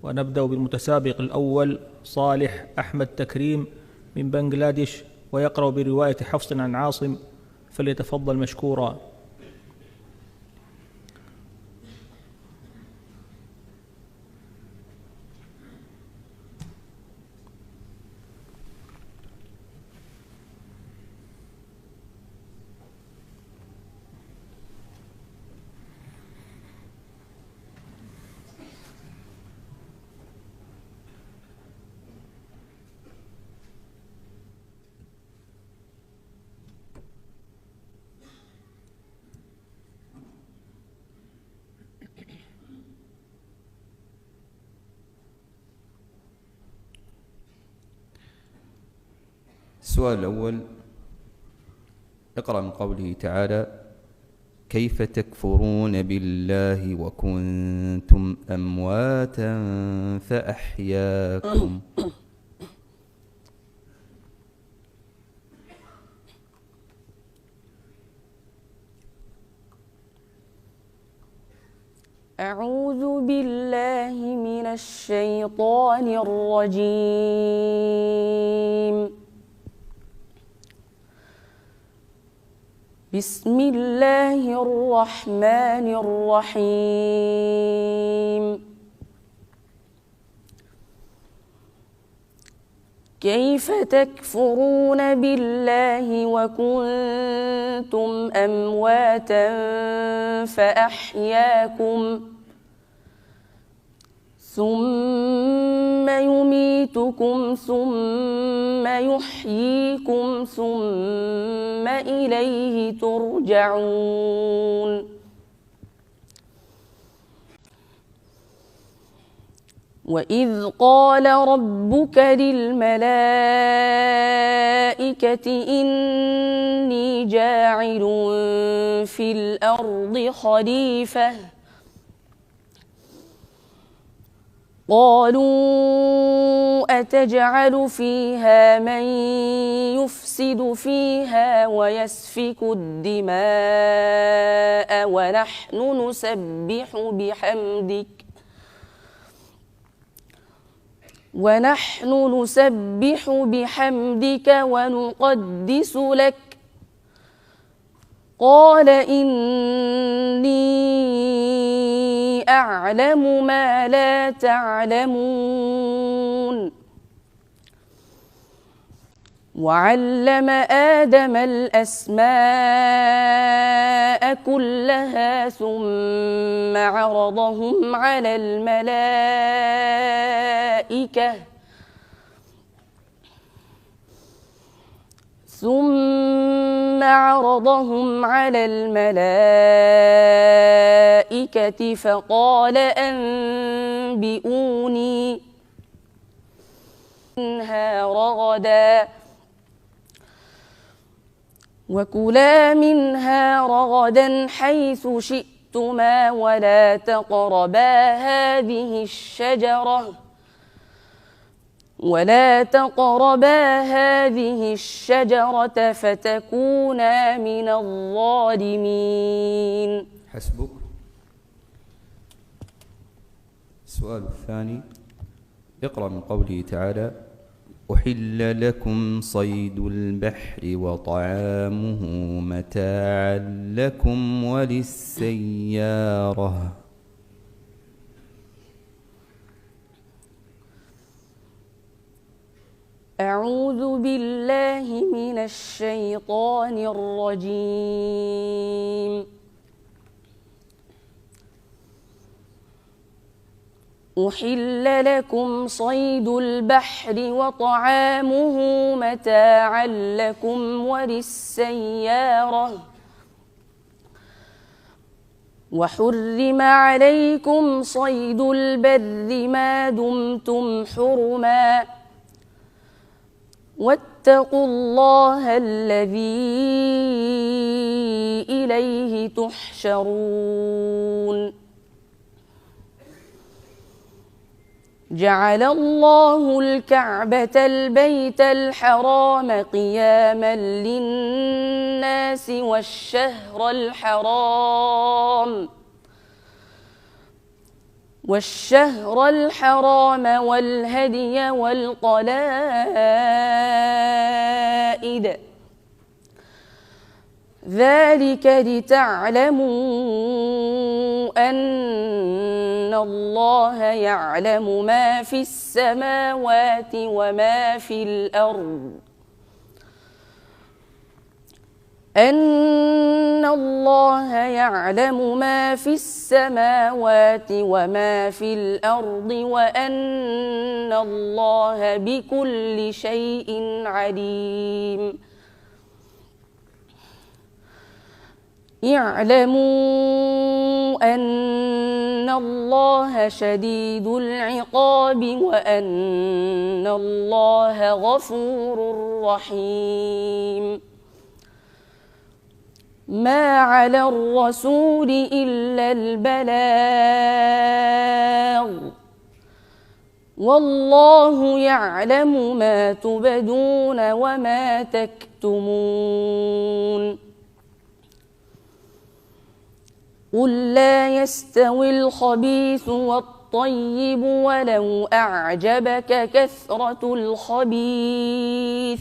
ونبدأ بالمتسابق الأول صالح أحمد تكريم من بنغلاديش، ويقرأ برواية حفص عن عاصم، فليتفضل مشكورا. السؤال الأول: اقرأ من قوله تعالى: كيف تكفرون بالله وكنتم أمواتا فأحياكم. أعوذ بالله من الشيطان الرجيم. بسم الله الرحمن الرحيم. كيف تكفرون بالله وكنتم أمواتا فأحياكم ثم يميتكم ثم يحييكم ثم إليه ترجعون. وإذ قال ربك للملائكة إني جاعل في الأرض خليفة، قالوا أتجعل فيها من يفسد فيها ويسفك الدماء ونحن نسبح بحمدك ونقدس لك، قال إني أعلم ما لا تعلمون. وعلم آدم الأسماء كلها ثم عرضهم على الملائكة فقال أنبئوني منها رغدا، وكلا منها رغدا حيث شئتما ولا تقربا هذه الشجرة فتكونا من الظالمين. حسبك. السؤال الثاني: اقرأ من قوله تعالى: أحل لكم صيد البحر وطعامه متاعا لكم وللسيارة. أعوذ بالله من الشيطان الرجيم. أحل لكم صيد البحر وطعامه متاعا لكم وللسيارة، وحرم عليكم صيد البر ما دمتم حرما، واتقوا الله الذي إليه تحشرون. جعل الله الكعبة البيت الحرام قياما للناس والشهر الحرام والهدي والقلائد ذلك لتعلموا أن الله يعلم ما في السماوات وما في الأرض أن الله يعلم ما في السماوات وما في الأرض وأن الله بكل شيء عليم اعلموا أن الله شديد العقاب وأن الله غفور رحيم ما على الرسول إلا البلاغ والله يعلم ما تبدون وما تكتمون قل لا يستوي الخبيث والطيب ولو أعجبك كثرة الخبيث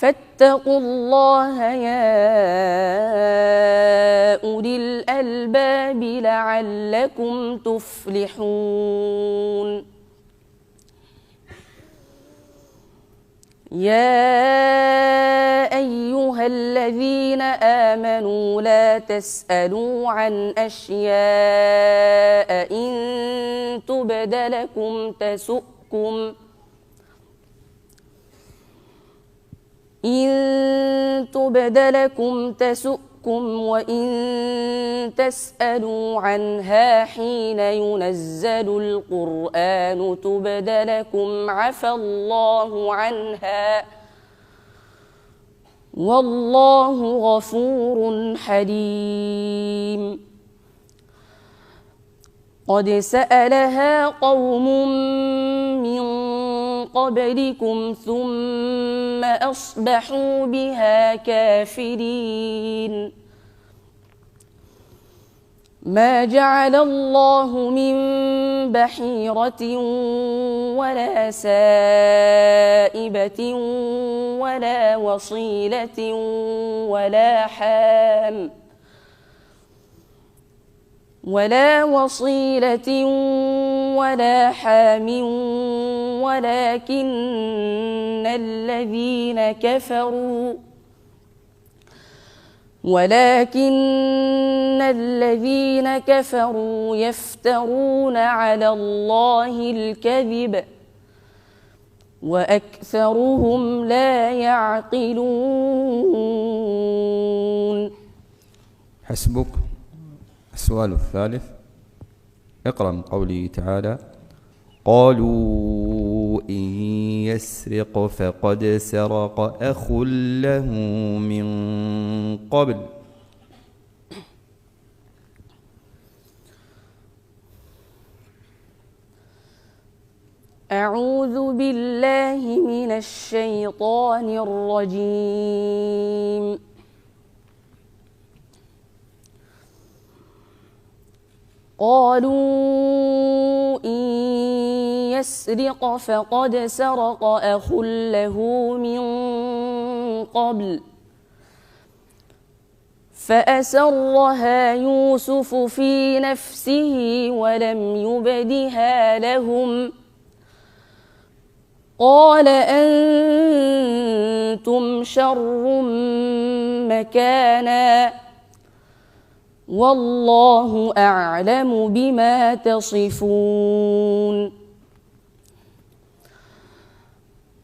فاتقوا الله يا أولي الألباب لعلكم تفلحون يا أيها الذين آمنوا لا تسألوا عن أشياء إن تبد لكم تسؤكم وإن تسألوا عنها حين ينزل القرآن تبد لكم عفى الله عنها والله غفور حليم قد سألها قوم من قبلكم ثم أصبحوا بها كافرين ما جعل الله من بحيرة ولا سائبة ولا وصيلة ولا حام ولكن الذين كفروا يفترون على الله الكذب وأكثرهم لا يعقلون. حسبك. السؤال الثالث اقرأ من قوله تعالى قالوا إن يسرق فقد سرق أخ له من قبل. أعوذ بالله من الشيطان الرجيم. قالوا إن يسرق فقد سرق أخ له من قبل فأسرها يوسف في نفسه ولم يبدها لهم قال أنتم شر مكانا والله أعلم بما تصفون.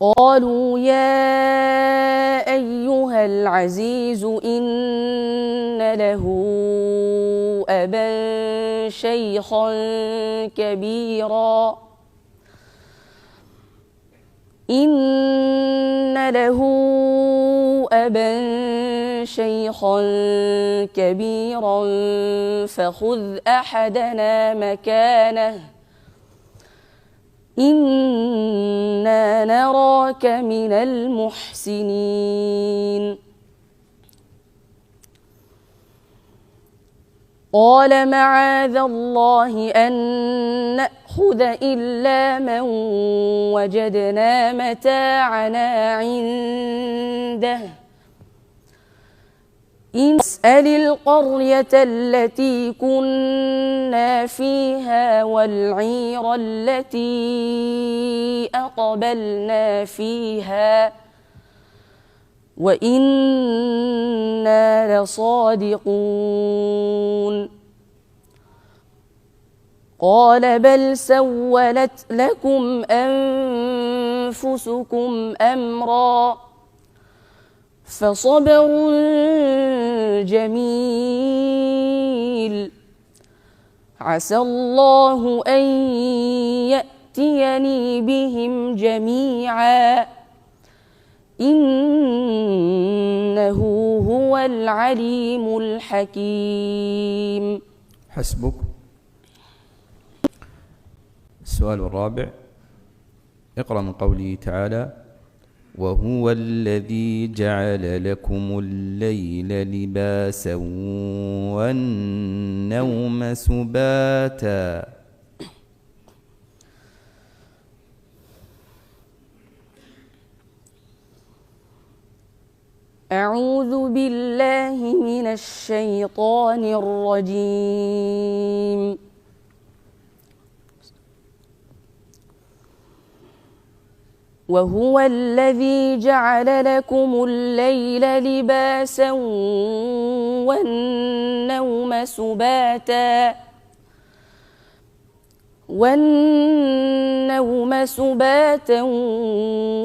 قالوا يا أيها العزيز إن له أبا شيخا كبيرا فخذ أحدنا مكانه إنا نراك من المحسنين. قال معاذ الله أن نأخذ إلا من وجدنا متاعنا عنده اسأل القرية التي كنا فيها والعير التي أقبلنا فيها وإنا لصادقون قال بل سولت لكم أنفسكم أمرا فصبر جميل عسى الله أن يأتيني بهم جميعا إنه هو العليم الحكيم. حسبك. السؤال الرابع، اقرأ من قوله تعالى: وهو الذي جعل لكم الليل لباسا والنوم سباتا. أعوذ بالله من الشيطان الرجيم. وهو الذي جعل لكم الليل لباسا والنوم سباتا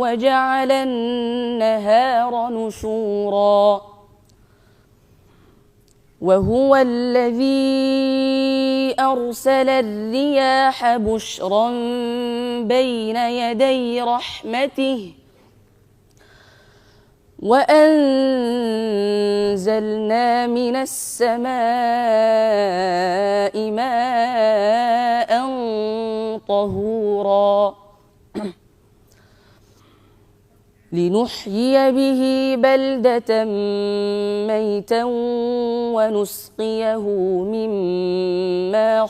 وجعل النهار نشورا. وهو الذي أرسل الرياح بشرا بين يدي رحمته وأنزلنا من السماء ماء طهورا لنحيي به بلدة ميتا ونسقيه مما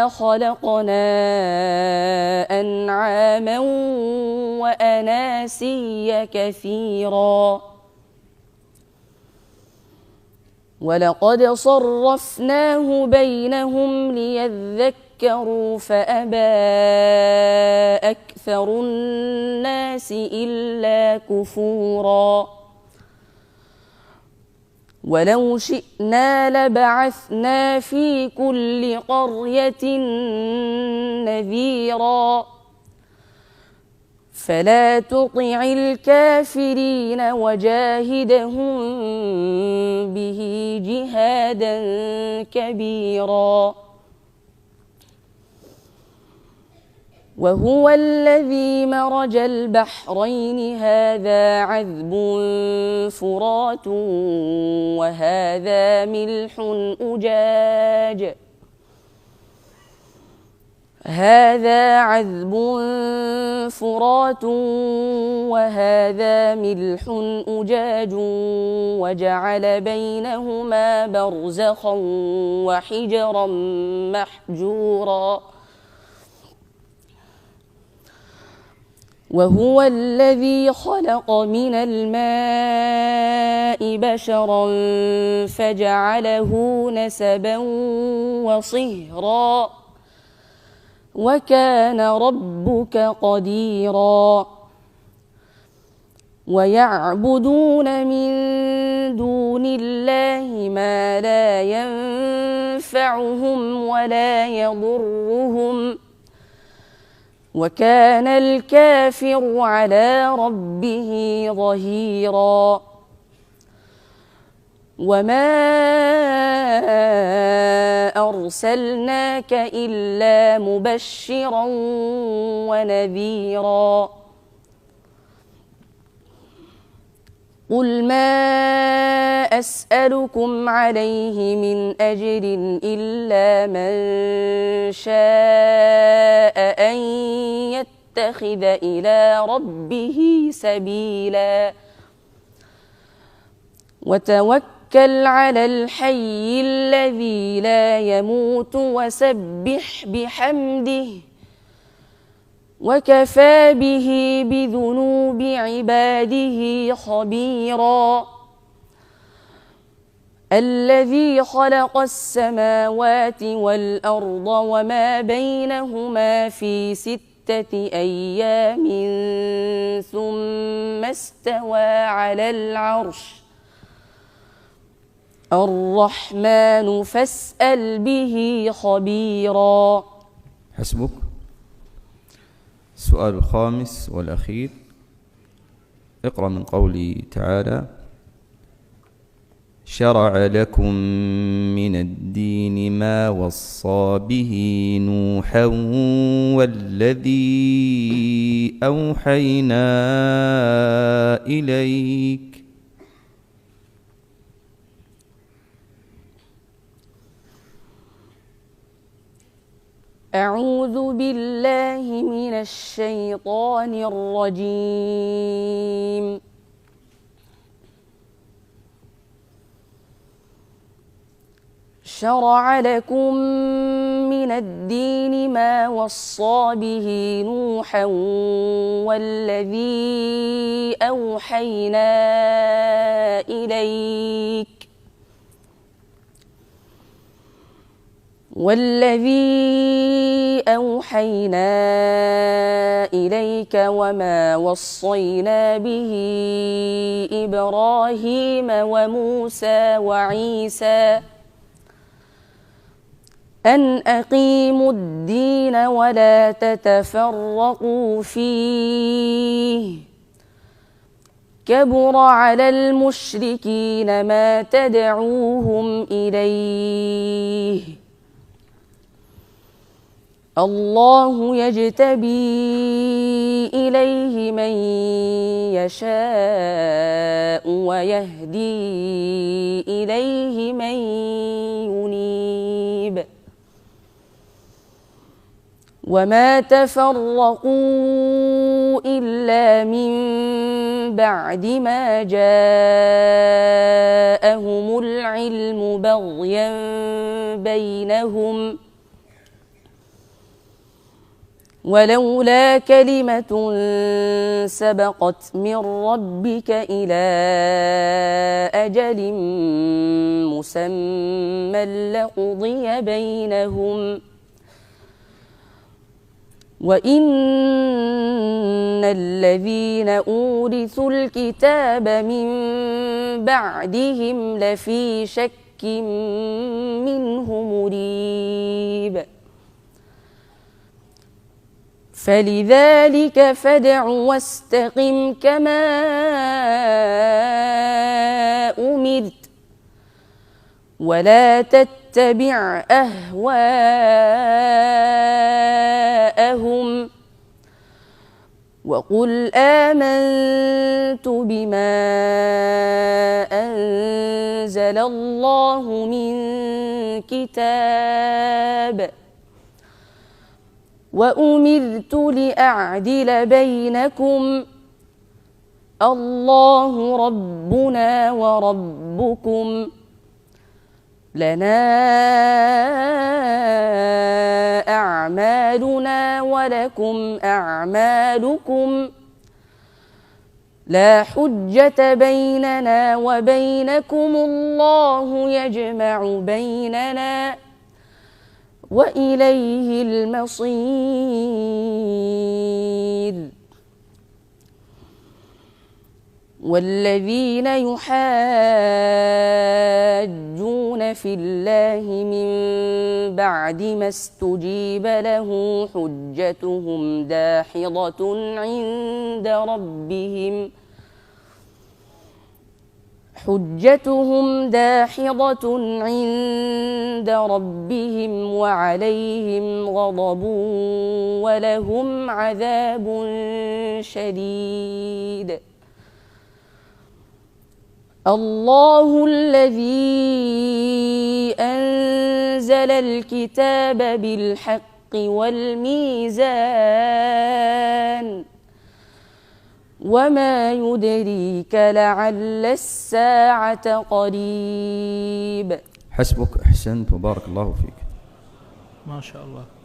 خلقنا أنعاما وأناسيا كثيرا. ولقد صرفناه بينهم ليذكروا فأبى أكثر الناس إلا كفورا. ولو شئنا لبعثنا في كل قرية نذيرا فلا تطع الكافرين وجاهدهم به جهادا كبيرا. وهو الذي مرج البحرين هذا عذب فرات وهذا ملح أجاج وجعل بينهما برزخا وحجرا محجورا. وهو الذي خلق من الماء بشرا فجعله نسبا وصهرا وكان ربك قديرا. ويعبدون من دون الله ما لا ينفعهم ولا يضرهم وكان الكافر على ربه ظهيرا. وما أرسلناك إلا مبشرا ونذيرا. قل ما أسألكم عليه من أجر إلا من شاء أن يتخذ إلى ربه سبيلا وتوكل على الحي الذي لا يموت وسبح بحمده وكفى به بذنوب عباده خبيرا الذي خلق السماوات والأرض وما بينهما في 6 أيام ثم استوى على العرش الرحمن فاسأل به خبيرا. حسبك. السؤال الخامس والأخير، اقرأ من قوله تعالى: شرع لكم من الدين ما وصى به نوحا والذي أوحينا إليك. أعوذ بالله من الشيطان الرجيم. شرع لكم من الدين ما وصى به نوحا والذي أوحينا إليك وما وصينا به إبراهيم وموسى وعيسى أن أقيموا الدين ولا تتفرقوا فيه كبر على المشركين ما تدعوهم إليه الله يجتبي إليه من يشاء ويهدي إليه من ينيب وما تفرقوا إلا من بعد ما جاءهم العلم بغيا بينهم ولولا كلمة سبقت من ربك إلى أجل مسمى لقضي بينهم وإن الذين أورثوا الكتاب من بعدهم لفي شك منه مريب فلذلك فادع واستقم كما أمرت ولا تتبع أهواءهم وقل آمنت بما أنزل الله من كتاب وأمرت لأعدل بينكم الله ربنا وربكم لنا أعمالنا ولكم أعمالكم لا حجة بيننا وبينكم الله يجمع بيننا وإليه المصير والذين يحاجون في الله من بعد ما استجيب له حجتهم داحضة عند ربهم وعليهم غضب ولهم عذاب شديد الله الذي أنزل الكتاب بالحق والميزان وما يدريك لعل الساعة قريب. حسبك، أحسنت وبارك الله فيك. ما شاء الله.